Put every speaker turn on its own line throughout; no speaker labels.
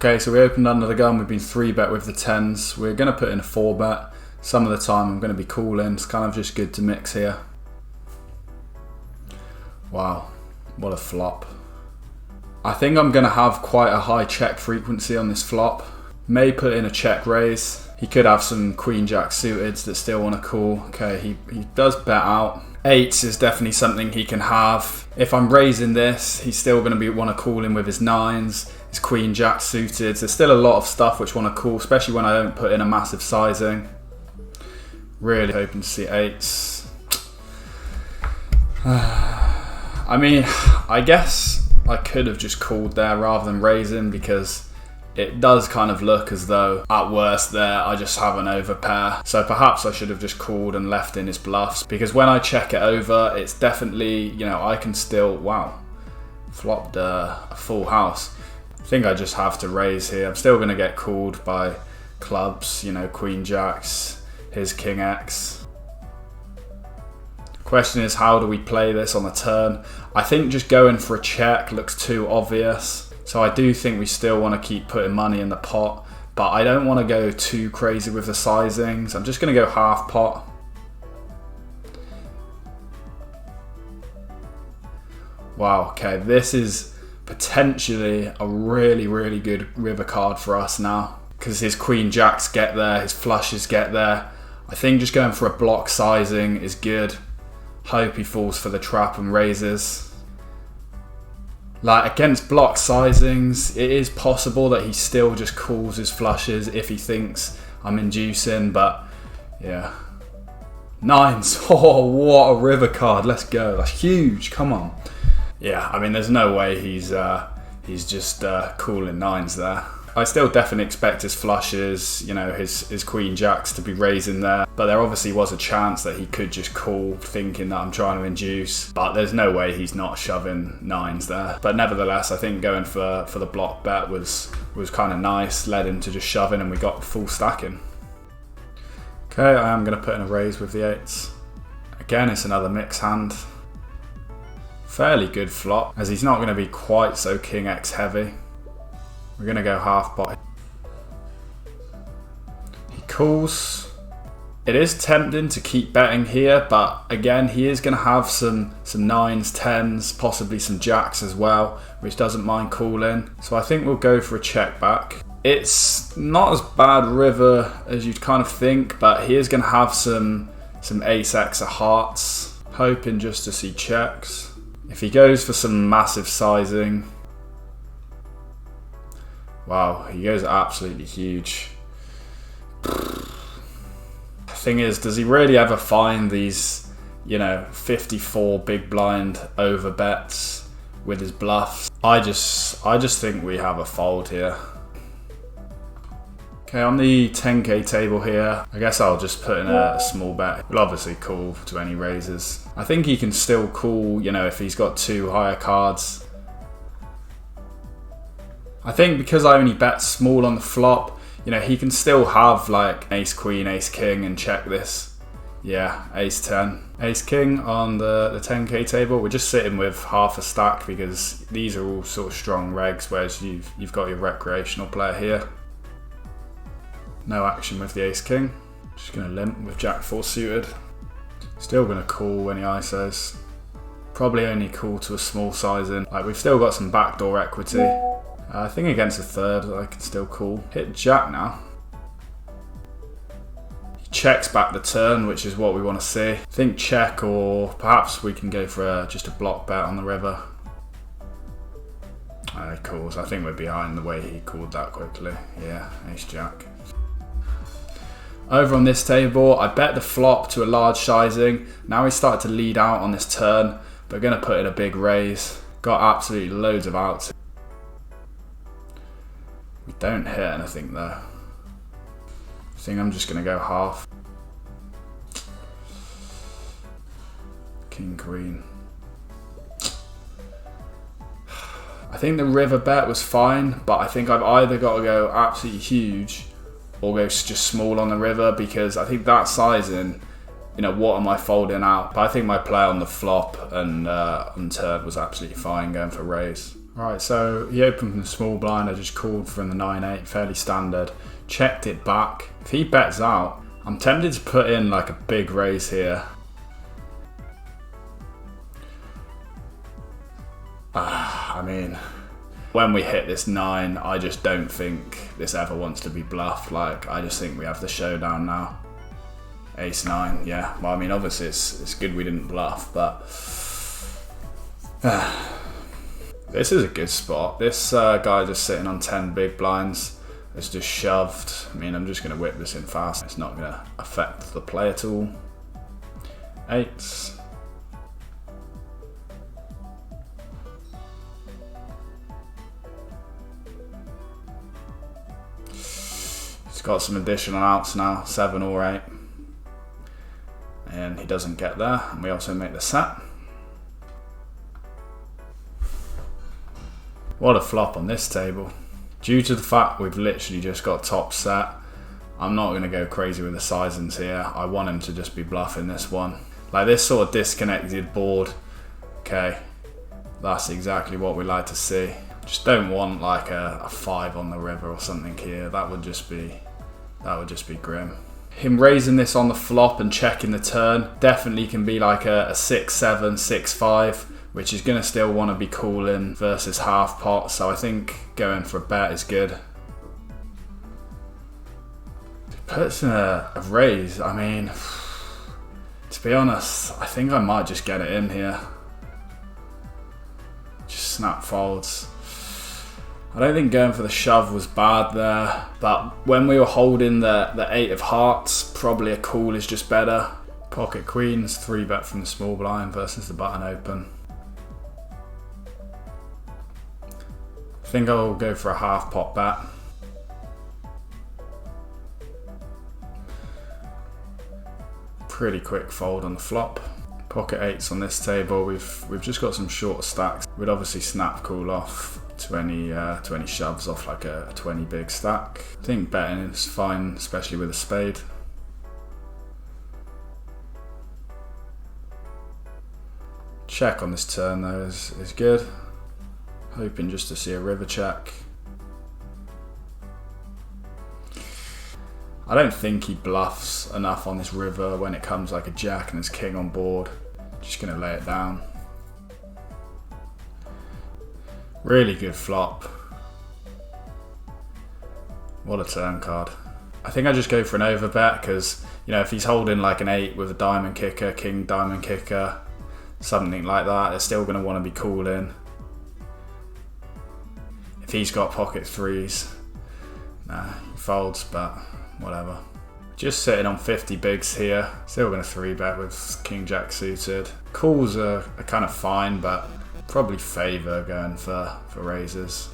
Okay, so we opened under the gun. We've been 3-bet with the 10s. We're going to put in a 4-bet. Some of the time I'm going to be calling. It's kind of just good to mix here. Wow, what a flop. I think I'm going to have quite a high check frequency on this flop. May put in a check raise. He could have some queen jack suiteds that still want to call. Okay, he does bet out. 8s is definitely something he can have. If I'm raising this, he's still going to want to call in with his 9s, his queen jack suited. There's still a lot of stuff which want to call, especially when I don't put in a massive sizing. Really hoping to see 8s. I mean, I guess I could have just called there rather than raising, because it does kind of look as though at worst there I just have an overpair. So perhaps I should have just called and left in his bluffs, because when I check it over, it's definitely, you know, I can still, wow, flopped a full house. I think I just have to raise here. I'm still going to get called by clubs, you know, queen jacks, his king X. Question is, how do we play this on the turn? I think just going for a check looks too obvious. So I do think we still want to keep putting money in the pot, but I don't want to go too crazy with the sizings. I'm just going to go half pot. Wow, okay, this is potentially a really, really good river card for us now, because his queen jacks get there, his flushes get there. I think just going for a block sizing is good. Hope he falls for the trap and raises. Like, against block sizings, it is possible that he still just calls his flushes if he thinks I'm inducing, but yeah. 9s, oh, what a river card, let's go, that's huge, come on. Yeah, I mean, there's no way he's just calling 9s there. I still definitely expect his flushes, you know, his queen jacks to be raising there. But there obviously was a chance that he could just call thinking that I'm trying to induce. But there's no way he's not shoving 9s there. But nevertheless, I think going for the block bet was kind of nice. Led him to just shoving and we got full stacking. Okay, I am going to put in a raise with the 8s. Again, it's another mix hand. Fairly good flop, as he's not going to be quite so king X heavy. We're going to go half pot. He calls. It is tempting to keep betting here, but again, he is going to have some 9s, 10s, possibly some jacks as well, which doesn't mind calling. So I think we'll go for a check back. It's not as bad river as you'd kind of think, but he is going to have some ace X of hearts, hoping just to see checks. If he goes for some massive sizing, wow, he goes absolutely huge. The thing is, does he really ever find these, you know, 54 big blind over bets with his bluffs? I just think we have a fold here. Okay, on the 10k table here, I guess I'll just put in a small bet. We'll obviously call to any raises. I think he can still call, you know, if he's got 2 higher cards. I think because I only bet small on the flop, you know, he can still have like ace queen, ace king and check this. Yeah, ace 10. Ace king on the 10k table. We're just sitting with half a stack because these are all sort of strong regs, whereas you've got your recreational player here. No action with the ace king. Just going to limp with jack 4 suited. Still going to call when he ISOs. Probably only call to a small sizing. Like, we've still got some backdoor equity. I think against a 3rd I can still call. Hit jack now. He checks back the turn, which is what we want to see. I think check, or perhaps we can go for just a block bet on the river. He calls. I think we're behind the way he called that quickly. Yeah, ace jack. Over on this table, I bet the flop to a large sizing. Now we start to lead out on this turn, but we're going to put in a big raise. Got absolutely loads of outs. We don't hit anything though. I think I'm just going to go half. King, queen. I think the river bet was fine, but I think I've either got to go absolutely huge or go just small on the river, because I think that sizing, you know, what am I folding out? But I think my play on the flop and on turn was absolutely fine, going for raise. Right, so he opened from the small blind. I just called from the 9-8, fairly standard. Checked it back. If he bets out, I'm tempted to put in like a big raise here. I mean, when we hit this 9, I just don't think this ever wants to be bluffed. Like, I just think we have the showdown now. Ace 9, yeah. Well, I mean, obviously it's good we didn't bluff, but this is a good spot. This guy just sitting on 10 big blinds has just shoved. I mean, I'm just going to whip this in fast. It's not going to affect the play at all. 8s. He's got some additional outs now, 7 or 8. And he doesn't get there. And we also make the set. What a flop on this table. Due to the fact we've literally just got top set, I'm not going to go crazy with the sizings here. I want him to just be bluffing this one. Like this sort of disconnected board. Okay, that's exactly what we like to see. Just don't want like a 5 on the river or something here. That would just be grim. Him raising this on the flop and checking the turn definitely can be like a 6-7, 6-5, which is going to still want to be calling versus half pot. So I think going for a bet is good. Puts in a raise. I mean, to be honest, I think I might just get it in here. Just snap folds. I don't think going for the shove was bad there, but when we were holding the 8 of hearts, probably a call is just better. Pocket queens, 3-bet from the small blind versus the button open. I think I'll go for a half pot bet. Pretty quick fold on the flop. Pocket 8s on this table. We've just got some shorter stacks. We'd obviously snap call off to any shoves off like a 20 big stack. I think betting is fine, especially with a spade. Check on this turn though is good. Hoping just to see a river check. I don't think he bluffs enough on this river when it comes like a jack and there's king on board. Just gonna lay it down. Really good flop. What a turn card. I think I just go for an overbet because, you know, if he's holding like an 8 with a diamond kicker, king diamond kicker, something like that, they're still gonna want to be calling. If he's got pocket 3s, nah, he folds, but whatever. Just sitting on 50 bigs here. Still going to 3-bet with king jack suited. Calls are kind of fine, but probably favour going for raises.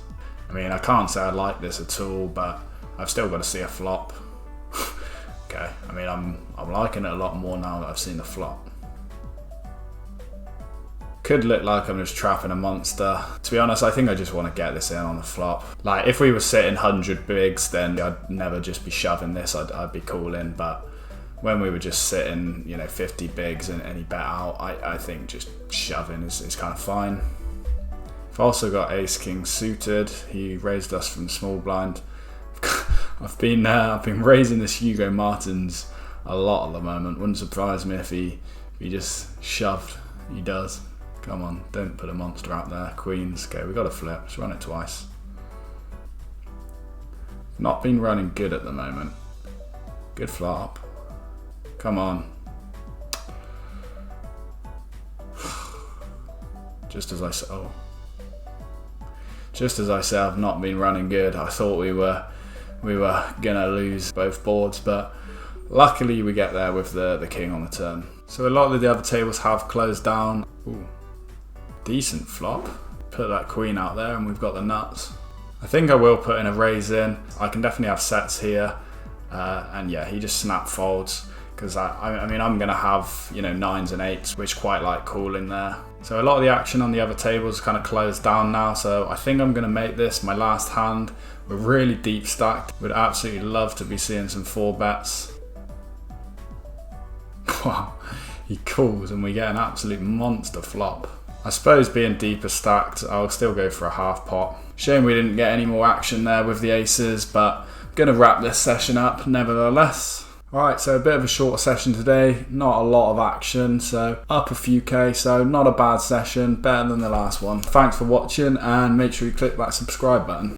I mean, I can't say I like this at all, but I've still got to see a flop. Okay, I mean, I'm liking it a lot more now that I've seen the flop. Could look like I'm just trapping a monster. To be honest, I think I just want to get this in on the flop. Like, if we were sitting 100 bigs, then I'd never just be shoving this, I'd be calling. But when we were just sitting, you know, 50 bigs and he bet out, I think just shoving is kind of fine. I've also got ace king suited. He raised us from small blind. I've been raising this Hugo Martins a lot at the moment. Wouldn't surprise me if he just shoved. He does. Come on, don't put a monster out there. Queens, okay, we got a flip. Let's run it twice. Not been running good at the moment. Good flop. Come on. Just as I said, I've not been running good. I thought we were gonna lose both boards, but luckily we get there with the king on the turn. So a lot of the other tables have closed down. Ooh. Decent flop. Put that queen out there and we've got the nuts. I think I will put in a raise in. I can definitely have sets here. And yeah, he just snap folds because I mean, I'm going to have, you know, 9s and 8s, which quite like calling there. So a lot of the action on the other tables kind of closed down now. So I think I'm going to make this my last hand. We're really deep stacked. Would absolutely love to be seeing some 4-bets. Wow, he calls and we get an absolute monster flop. I suppose being deeper stacked, I'll still go for a half pot. Shame we didn't get any more action there with the aces, but I'm going to wrap this session up nevertheless. Alright, so a bit of a shorter session today, not a lot of action, so up a few K, so not a bad session, better than the last one. Thanks for watching, and make sure you click that subscribe button.